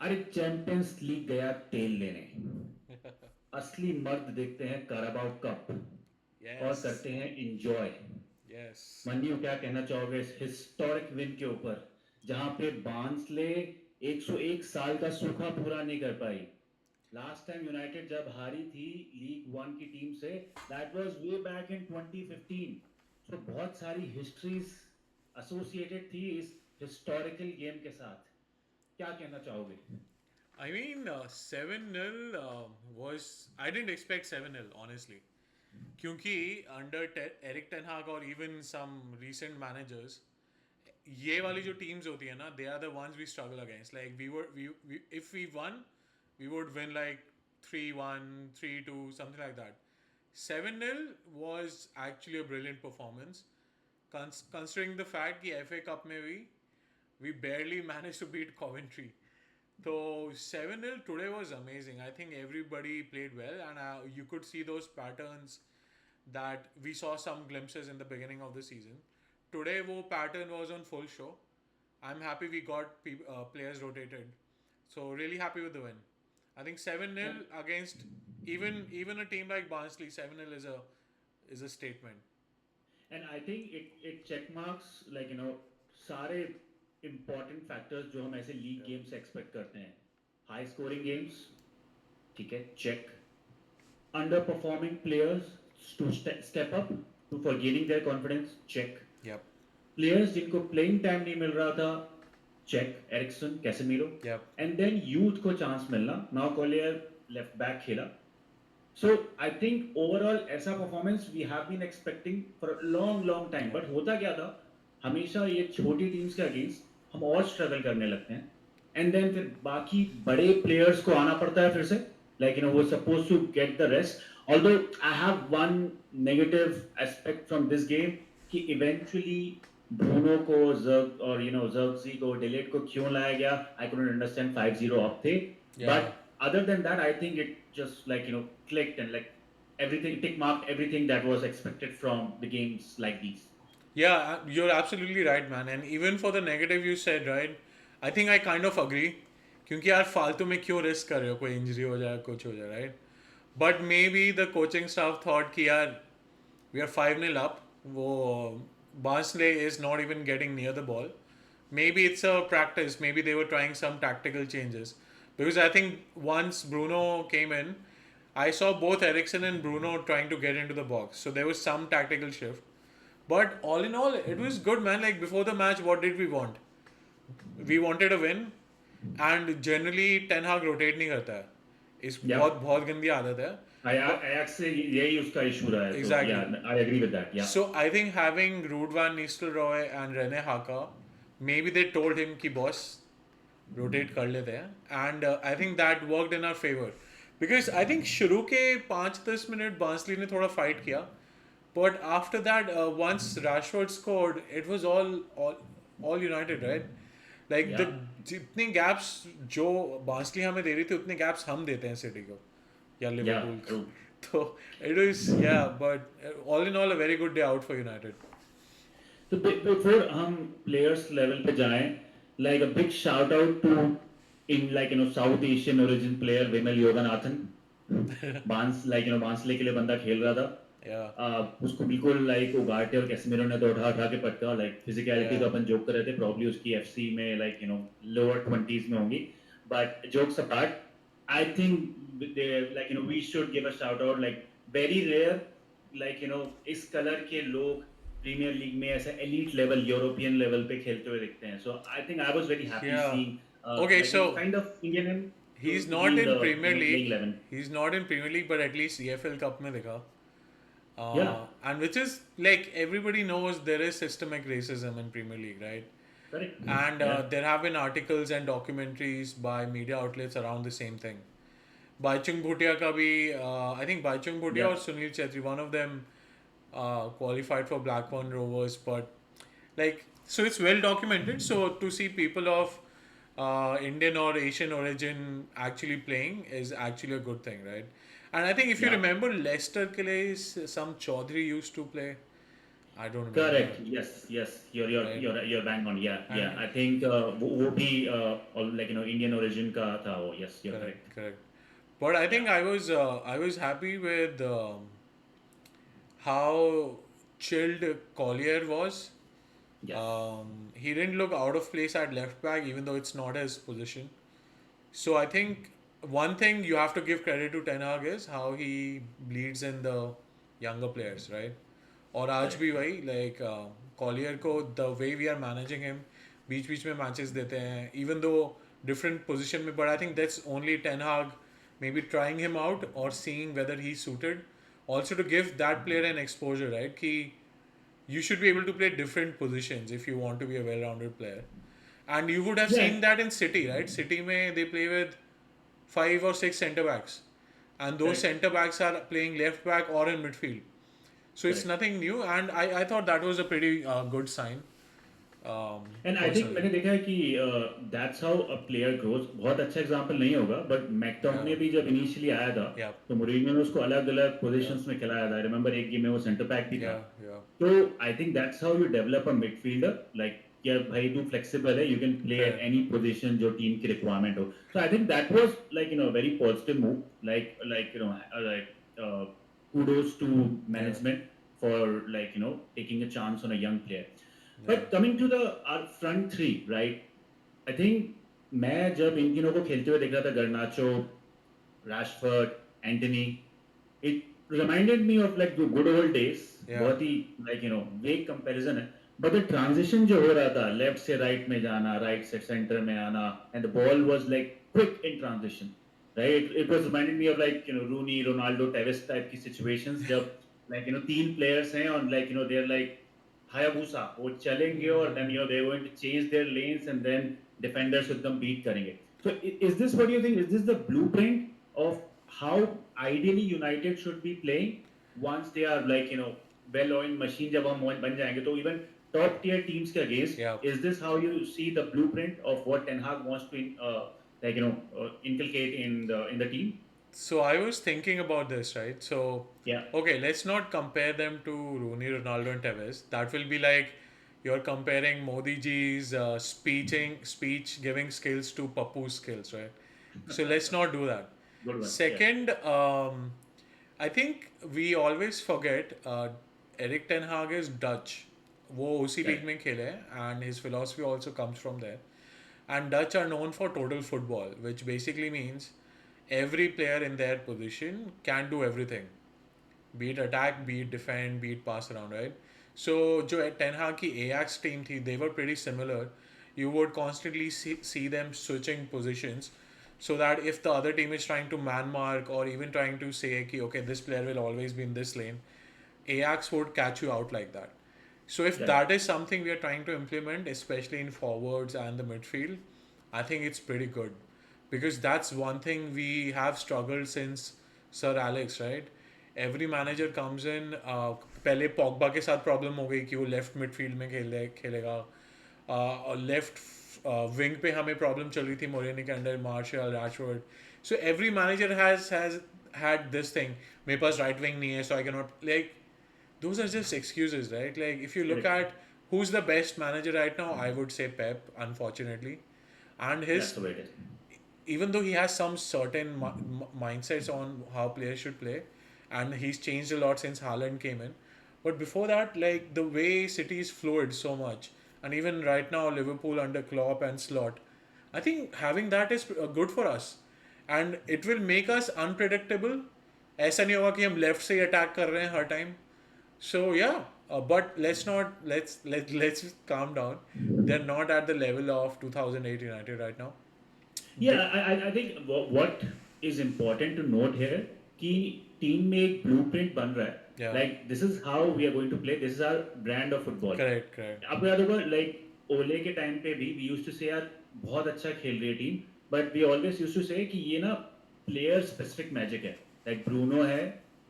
अरे champions league गया तेल लेने। असली मर्द देखते हैं काराबाओ कप और Yes, करते हैं इंजॉय। yes. मन्नू क्या कहना चाहोगे इस हिस्टोरिक विन के ऊपर, जहां पे बार्नसले 101 साल का सूखा पूरा नहीं कर पाई। लास्ट टाइम यूनाइटेड जब हारी थी लीग वन की टीम से, that was way back in 2015। सो बहुत सारी हिस्ट्रीज एसोसिएटेड थी इस हिस्टोरिकल गेम के साथ। क्या कहना चाहोगे? I mean, 7-0 was. I didn't expect 7-0, honestly. क्योंकि under Eric Ten Hag or even some recent managers, ये वाली जो teams होती है ना, they are the ones we struggle against. Like we if we won, we would win like 3-1, 3-2, something like that. 7-0 was actually a brilliant performance, considering the fact कि FA Cup में भी we barely managed to beat Coventry. So 7-0 today was amazing. I think everybody played well, and you could see those patterns that we saw some glimpses in the beginning of the season. Today, wo pattern was on full show. I'm happy we got players rotated. So really happy with the win. I think 7-0 against even a team like Barnsley, 7-0 is a statement. And I think it check marks like सारे important factors जो हम ऐसे league Yeah. Game से expect करते हैं। High scoring games, ठीक है, check. Under performing players to step up to for gaining their confidence, check. Yep. Players जिनको प्लेइंग टाइम नहीं मिल रहा था, check, Eriksen, Casemiro. Yep. And then youth को चांस मिलना, नाउ कॉलियर लेफ्ट बैक खेला। So I think overall ऐसा performance we have been expecting for a long time. Yeah. But होता क्या था, हमेशा ये छोटी टीम्स के अगेंस्ट हम और स्ट्रगल करने लगते हैं, एंड देन फिर बाकी बड़े प्लेयर्स को आना पड़ता है फिर से, लाइक वो suppose to get the rest. Although I have one negative aspect from this game कि इवेंचुअली ब्रूनो को जर्ग और जर्गजी को डिलीट को क्यों लाया गया, आई कुडंट अंडरस्टैंड। 5-0 अप थे, Yeah. but other than that, I think it just like clicked, and like everything tick marked everything that was expected from the games like these. Yeah, you're absolutely right, man. And even for the negative you said, right? I think I kind of agree. क्योंकि यार फालतू में क्यों risk कर रहे हो, कोई injury हो जाए कुछ हो जाए, right? But may be the coaching staff thought कि यार वी आर 5-0 अप, वो Barnsley is not even getting near the ball. Maybe it's a practice. Maybe they were trying some tactical changes. Because I think once Bruno came in, I saw both Ericsson and Bruno trying to get into the box. So there was some tactical shift. But all in all, it was good, man. Like before the match, what did we want? We wanted a win, and generally Ten Hag rotate नहीं करता है. इस Yeah, बहुत बहुत गंदी आदत है. I But actually यही उसका issue रहा है, so exactly. yeah, I agree with that. Yeah, So I think having Ruud van Nistelrooy and Rene Haka, maybe they told him कि boss rotate कर लेते हैं, and I think that worked in our favor because I think शुरू के 5-10 minute Bansli ने थोड़ा fight किया, but after that once Rashford scored it was all United, right? Like the yeah, जितने gaps जो बांसली हमें दे रही थी उतने gaps हम देते हैं सिटी को या yeah, लिवरपूल को. true. So it was, yeah, but all in all a very good day out for United. So before हम players level पे जाएं, like a big shout out to in like South Asian origin player Vimal Yoganathan, बांसले के लिए बंदा खेल रहा था। Yeah, उसको बिल्कुल लाइक उगाटे और कैसमीरो ने तो उठा उठा के पटका, लाइक फिजिकलिटी तो yeah, अपन जोक कर रहे थे, प्रॉब्ली उसकी एफसी में लाइक लोअर 20s में होंगी। But jokes apart, I think they like we should give a shout out, like very rare, like इस कलर के लोग प्रीमियर लीग में ऐसे एलीट लेवल यूरोपियन लेवल पे खेलते हुए दिखते हैं। So I think I was very happy yeah. Seeing Okay, like so kind of Indian he's to be not in the in Premier playing League. 11। He's not in Premier League, but at least EFL Cup में दिखा. या And which is like everybody knows there is systemic racism in Premier League, right? And correct या there have been articles and documentaries by media outlets around the same thing. Baichung Bhutia का भी, I think Baichung Bhutia या or Sunil Chetri, one of them qualified for Blackburn Rovers, but like so it's well documented. So to see people of Indian or Asian origin actually playing is actually a good thing, right? And I think if you या remember Leicester के लिए some Chaudhary used to play. I don't remember Correct. that, Yes, yes. right? You're bang on. Yeah, yeah. And I think वो भी like Indian origin का था वो. Yes, you're correct, correct. correct. But I Yeah. think I was happy with how chilled Collier was. Yes. He didn't look out of place at left back, even though it's not his position. So I think one thing you have to give credit to Ten Hag is how he bleeds in the younger players, right? और आज Correct. भी वही like Collier को the way we are managing him बीच बीच में matches देते हैं even though different position में, but I think that's only Ten Hag maybe trying him out or seeing whether he's suited, also to give that player an exposure, right? कि you should be able to play different positions if you want to be a well-rounded player. And you would have Yeah. seen that in City, right? City में they play with 5 or 6 centre backs, and those Correct. centre backs are playing left back or in midfield. So it's Correct. nothing new, and I thought that was a pretty good sign, and I think personally. मैंने देखा है कि that's how a player grows. बहुत अच्छा example नहीं होगा but Yeah, मैकटोमने भी जब इनिशियली आया था yeah, तो मुरीनियो ने उसको अलग अलग yeah, पोजीशंस में खिलाया था. आई रिमेंबर एक गेम में वो सेंटर बैक भी था. yeah, yeah. तो I think that's how you develop a midfielder. Like क्या भाई तू फ्लेक्सिबल है, you can play at Correct. Any position जो टीम की रिक्वायरमेंट हो. So I think that was like very positive move. Like like kudos to Yeah, management for taking a chance on a young player. yeah, But coming to the our front three, right? I think मैं जब इन तीनों को खेलते हुए देख रहा था, गर्नाचो, Rashford, Antony, it reminded me of like the good old days. yeah, बहुत ही vague comparison है. But the transition जो हो रहा था, left से right में जाना, right से center में आना, and the ball was like quick in transition, right? It was reminding me of like Rooney, Ronaldo, Tevez type की situations जब तीन players हैं और they're like Hayabusa वो चलेंगे और then they're going to change their lanes and then defenders एकदम beat करेंगे. So is this what you think? Is this the blueprint of how ideally United should be playing once they are well-oiled machine जब हम बन जाएंगे तो even top tier teams के against, yeah. is this how you see the blueprint of what Ten Hag wants to inculcate in the team? So I was thinking about this, right? So, Yeah, okay, let's not compare them to Rooney, Ronaldo, and Tevez. That will be like you're comparing Modi ji's speech giving skills to Papu's skills, right? So let's not do that. good one. Yeah, Second, I think we always forget Eric Ten Hag is Dutch. वो उसी league correct. में खेले हैं and his philosophy also comes from there. And Dutch are known for total football, which basically means every player in their position can do everything, be it attack, be it defend, be it pass around, right? So, जो Ten Hag की Ajax team थी, they were pretty similar. You would constantly see them switching positions, so that if the other team is trying to man mark or even trying to say कि okay, this player will always be in this lane, Ajax would catch you out like that. So if Correct. that is something we are trying to implement, especially in forwards and the midfield, I think it's pretty good, because that's one thing we have struggled since Sir Alex, right? Every manager comes in. पहले Pogba के साथ problem हो गई कि वो left midfield में खेलेगा, और लेफ्ट विंग पे हमें प्रॉब्लम चल रही थी मोरेनी के under, Martial, Rashford. So every manager has had this thing, मेरे पास राइट विंग नहीं है so I can not, like those are just excuses, right? Like if you look Correct. at who's the best manager right now, I would say Pep, unfortunately. And his, That's the way it is. even though he has some certain mindsets on how players should play, and he's changed a lot since Haaland came in. But before that, like the way City is fluid so much, and even right now Liverpool under Klopp and Slot, I think having that is good for us, and it will make us unpredictable. ऐसा नहीं होगा कि हम left से attack कर रहे हैं हर time. So yeah, but let's calm down. They're not at the level of 2008 United right now. Yeah, They, I think what is important to note here कि टीम में एक ब्लूप्रिंट बन रहा है. yeah, Like this is how we are going to play. This is our brand of football. correct, correct. आपको याद होगा like ओले के टाइम पे भी we used to say यार बहुत अच्छा खेल रही है team, but we always used to say कि ये ना प्लेयर स्पेसिफिक मैजिक है. लाइक ब्रूनो है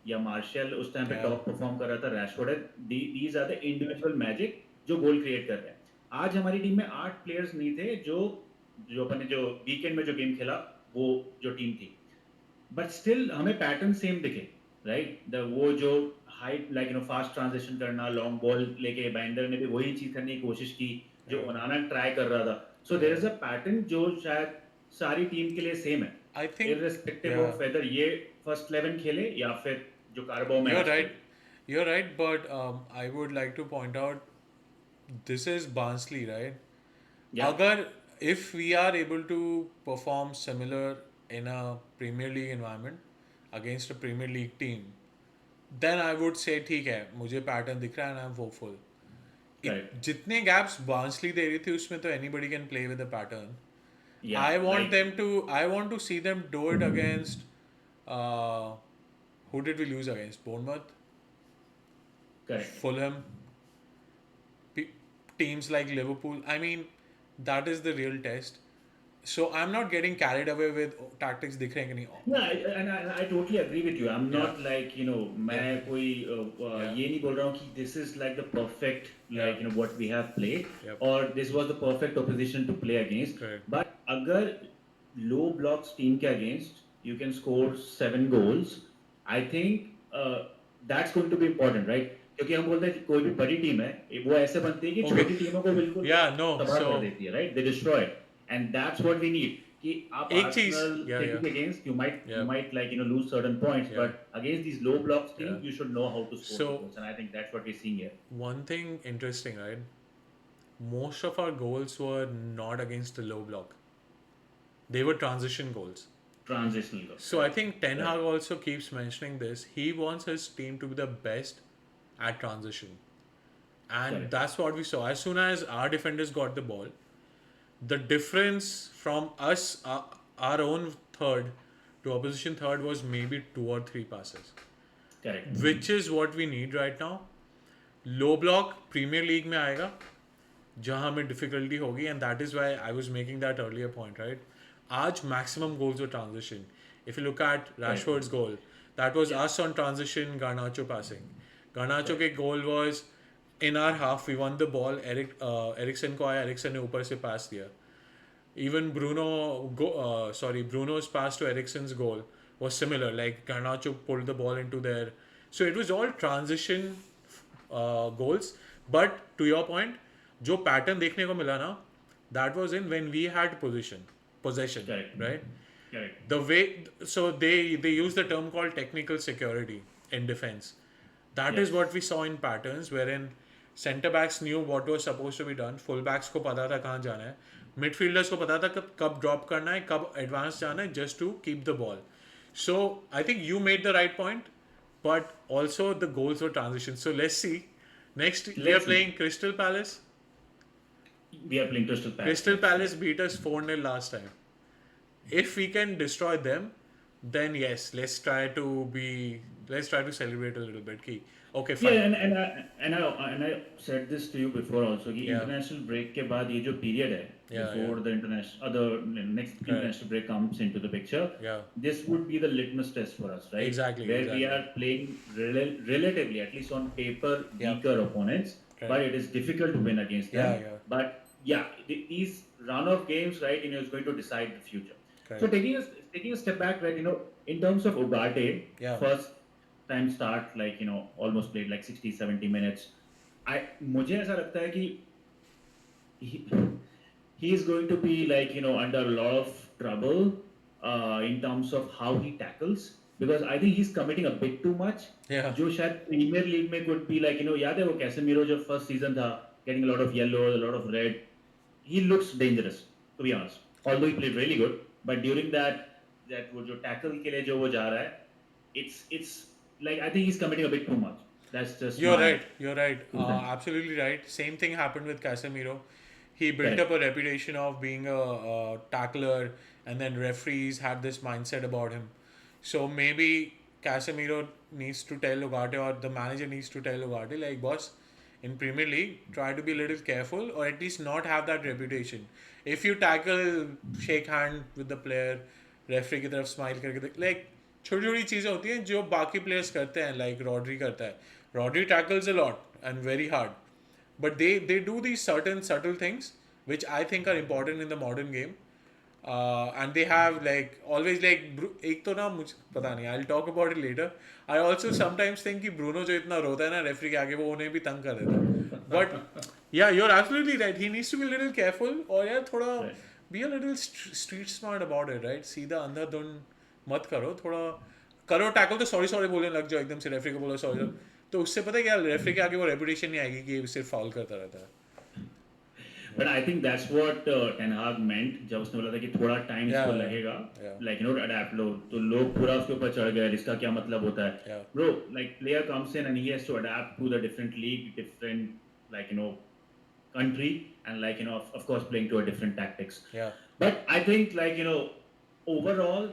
या मार्शल उस टाइम पे Yeah, टॉप परफॉर्म कर रहा था, रैशफोर्ड है. These are the individual magic जो गोल क्रिएट कर रहे हैं. आज हमारी टीम में 8 प्लेयर्स नहीं थे जो जो अपन ने जो वीकेंड में जो गेम खेला वो जो टीम थी, बट स्टिल हमें पैटर्न सेम दिखे, राइट? द वो जो हाई लाइक फास्ट ट्रांजिशन करना, लॉन्ग बॉल लेके बाइंडर ने भी वही चीज करने की कोशिश की जो Yeah. ओनाना ट्राई कर रहा था. So there Yeah. Is a pattern जो शायद सारी टीम के लिए सेम है, I think, irrespective yeah, of whether ये फर्स्ट 11 खेले या फिर जो कार्बो में you're आज right. खेले. You're right, but I would like to point out this is Barnsley, right? या Agar if we are able to perform similar in a Premier League environment against a Premier League team, then I would say ठीक है मुझे pattern दिख रहा है and I'm hopeful. Correct. जितने gaps बार्नसली दे रही थी उसमें तो anybody can play with a pattern. या like I want to see them do it against uh, who did we lose against? Bournemouth, correct. Fulham, P- teams like Liverpool. I mean, that is the real test. So I'm not getting carried away with tactics दिख रहे हैं कि नहीं. Yeah, I totally agree with you. I'm Yeah, not like, yeah, मैं कोई yeah, ये नहीं बोल रहा हूँ कि this is like the perfect, yeah, like, what we have played, yep, or this was the perfect opposition to play against. correct. But अगर low blocks team के against you can score 7 goals, I think that's going to be important, right? क्योंकि हम बोलते हैं कि कोई भी बड़ी टीम है वो ऐसे बनती है कि Okay. छोटी टीमों को बिल्कुल Yeah, no. तबाह कर So देती है, right? They destroy it, and that's what we need. कि आप एक चीज, Arsenal yeah, City yeah, के against you yeah, might like lose certain points, yeah, but against these low blocks yeah. teams you should know how to score the So goals, and I think that's what we're seeing here. one thing interesting, right? Most of our goals were not against the low block. They were transition goals. Transitional goals, So I correct, think Ten Hag correct, also keeps mentioning this. He wants his team to be the best at transition. And correct, that's what we saw. As soon as our defenders got the ball, the difference from us, our own third, to opposition third was maybe 2 or 3 passes, correct, which is what we need right now. Low block Premier League में आएगा जहाँ हमें difficulty होगी and that is why I was making that earlier point right आज maximum goals were transition if you look at correct. Rashford's goal that was Yeah, us on transition Garnacho passing Garnacho के correct, goal was in our half we won the ball Eriksen को आया Ericsson ने ऊपर से पास दिया even Bruno's pass to Eriksen's goal was similar. Like Garnacho pulled the ball into there, so it was all transition goals. But to your point, जो pattern देखने को मिला ना, that was in when we had possession, correct, right? correct. The way so they use the term called technical security in defense. That is Yes, what we saw in patterns wherein center backs knew what was supposed to be done, full backs को पता था कहाँ जाना है, midfielders को पता था कब drop करना है, कब advance जाना है, just to keep the ball. So I think you made the right point, but also the goals were transitions. So let's see. Next we are let's see. playing Crystal Palace. We are playing Crystal Palace Crystal next, Palace yes. beat us 4-0 last time. If we can destroy them, then yes, let's try to celebrate a little bit. Ki, okay, Yeah, fine. and I said this to you before also कि Yeah, international break के बाद ये जो period है yeah, yeah. before the international other next Correct. international break comes into the picture, Yeah, this would be the litmus test for us, right? exactly, Where we exactly. are playing relatively, at least on paper, Yeah, weaker opponents, but correct. it is difficult to win against Yeah, them. yeah, But yeah, these run of games, right, is going to decide the future. So correct. taking a step back, right, in terms of Ugarte, Yeah, first time start, like, almost played like 60, 70 minutes. मुझे ऐसा लगता है कि he, he is going to be like, under a lot of trouble in terms of how he tackles, because I think he's committing a bit too much. yeah, जो शायद premiere league में could be like, याद है वो Casemiro जब first season था, getting a lot of yellow, a lot of red, he looks dangerous, to be honest. Although he played really good, but during that वो जो tackle के लिए जो वो जा रहा है, it's like I think he's committing a bit too much. That's just you're my right. You're right. 2 cents. Absolutely right. Same thing happened with Casemiro. He built Correct. up a reputation of being a tackler, and then referees had this mindset about him. So maybe Casemiro needs to tell Ugarte, or the manager needs to tell Ugarte, like, boss, in Premier League, try to be a little careful, or at least not have that reputation. If you tackle, shake hand with the player, referee की तरफ smile करके, like छोटी छोटी चीज़ें होती हैं जो बाकी प्लेयर्स करते हैं, like रॉड्री करता है. Rodri tackles a lot and very hard, but they do these certain subtle things which I think are important in the modern game. And they have like always like एक तो ना मुझे पता नहीं, I'll talk about it later. I also sometimes think कि Bruno जो इतना रोता है ना रेफरी के आगे, वो उन्हें भी तंग कर देता है. But yeah, you're absolutely right. He needs to be a little careful, और यार थोड़ा Right. be a little street smart about it, right? सीधा अंधाधुन मत करो, थोड़ा करो टैकल तो सॉरी सॉरी बोलने लग जाओ एकदम से, रेफरी को बोलो सॉरी, तो उससे पता है क्या, रेफरी के आगे वो रेपुटेशन नहीं आएगी कि ये सिर्फ फाउल करता रहता है. But I think that's what Ten Hag meant जब उसने बोला था कि थोड़ा टाइम इसको Yeah, लगेगा, yeah, like you know adept लो, तो लोग पूरा उसके ऊपर चढ़ गए, इसका क्या मतलब होता है? yeah, Bro, like player comes in and he has to adapt to the different league, different like you know country, and like you know of course playing to a different tactics. yeah, But I think like you know overall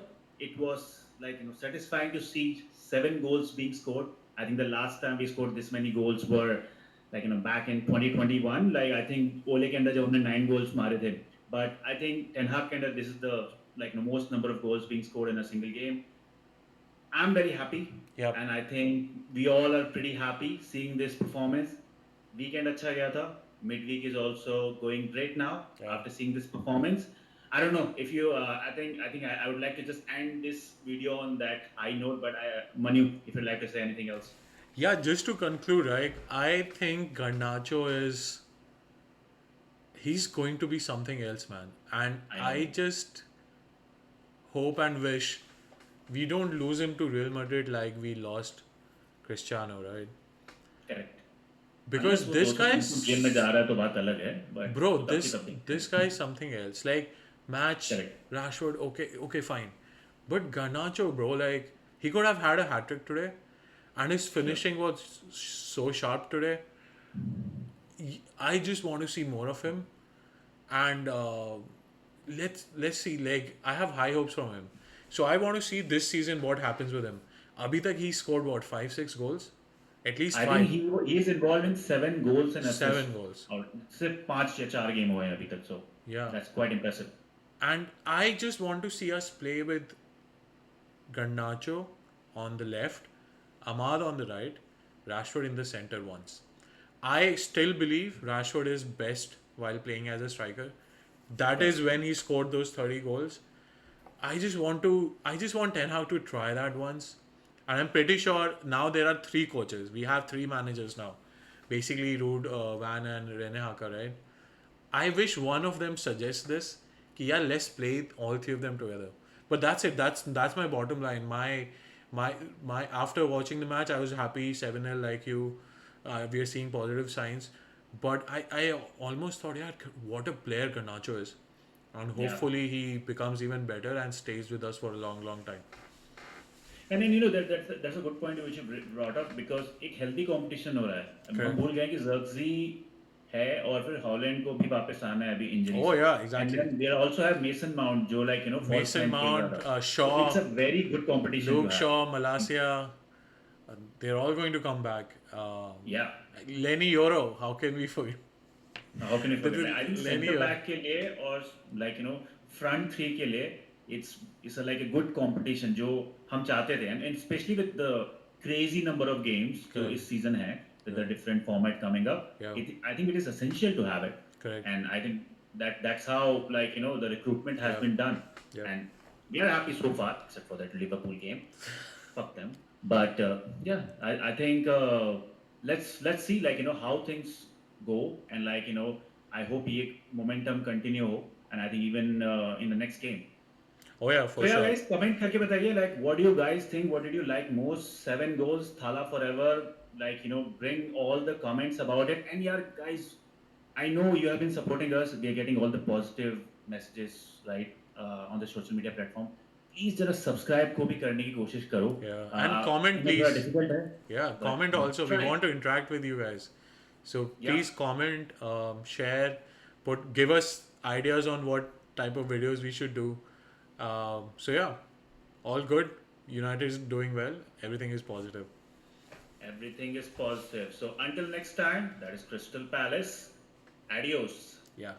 it was like you know satisfying to see 7 goals being scored. I think the last time we scored this many goals were like you know back in 2021. Like I think Ole के अंदर जब हमने 9 goals मारे थे. But I think Ten Hag के अंदर this is the like the most number of goals being scored in a single game. I'm very happy, yeah. and I think we all are pretty happy seeing this performance. Weekend अच्छा गया था. Midweek is also going great now Yeah. after seeing this performance. I don't know if you. I would like to just end this video on that high note. But Manu, if you'd like to say anything else. Yeah, just to conclude, right? I think Garnacho is, he's going to be something else, man. And I know. I just hope and wish we don't lose him to Real Madrid like we lost Cristiano, right? Correct. Because Unless वो this 200-300 game में guy's, जा रहा है तो बात अलग है. But bro, वो तब की तब this नहीं. guy is something else. Like match Correct. Rashford, okay, fine. But Garnacho, bro, like he could have had a hat trick today, and his Sure. finishing was so sharp today. I just want to see more of him, and let's see. Like I have high hopes from him, so I want to see this season what happens with him. Abhi tak he scored what 5-6 goals, at least I think five, he is involved in 7 goals and assists. 7 goals. और सिर्फ 5 या 4 game हुए हैं अभी तक. So Yeah, that's quite impressive. and I just want to see us play with Garnacho on the left, Ahmad on the right, Rashford in the center once. I still believe Rashford is best while playing as a striker. Of That is course. when he scored those 30 goals. I just want Ten Hag to try that once. And I'm pretty sure now there are three coaches. We have three managers now. Basically Ruud, Van and Rene Haka, right? I wish one of them suggests this. Ki, yeah, let's play all three of them together. But that's it. That's my bottom line. My after watching the match, I was happy 7-0 like you. We are seeing positive signs. But I almost thought, yeah, what a player Garnacho is. And Yeah. hopefully he becomes even better and stays with us for a long, long time. And then you know that's a good point which you brought up because एक healthy competition हो रहा है. हम Correct. भूल गए कि Xerxes है और फिर हॉलैंड को भी वापस आना है अभी इंजरी Oh से. yeah, And exactly. then there also have Mason Mount जो like you know false Mason nine खेल रहा Mount, था. So Shaw, it's a very good competition Luke to have. Shaw, Malasia, they're all going to come back. Yeah. Lenny Yoro, how can we forget? How can you forget? I think Lenny center Yoro. back के लिए और like you know front three के लिए it's like a good competition जो हम चाहते थे and especially with the crazy number of games जो Correct. इस season है with the Yeah. different format coming up. Yeah. I think it is essential to have it. Correct. And I think that's how like you know the recruitment has Yeah. been done. Yeah. And we are happy so far except for that Liverpool game. Fuck them. But yeah, I think let's see like you know how things go and like you know I hope ये momentum continue हो and I think even in the next game. Oh yeah, So for yeah sure. guys comment करके बताइए like what do you guys think, what did you like most, 7 goals Thala forever, like you know bring all the comments about it. And yeah guys, I know you have been supporting us, we are getting all the positive messages right on the social media platform. Please जरा subscribe को भी करने की कोशिश करो. Yeah. And comment, इतना थोड़ा please. difficult है Yeah, but comment also. We try. want to interact with you guys. So Yeah. please comment, share, give us ideas on what type of videos we should do. So yeah, all good. United is doing well. Everything is positive. Everything is positive. So until next time, that is Crystal Palace. Adios. Yeah.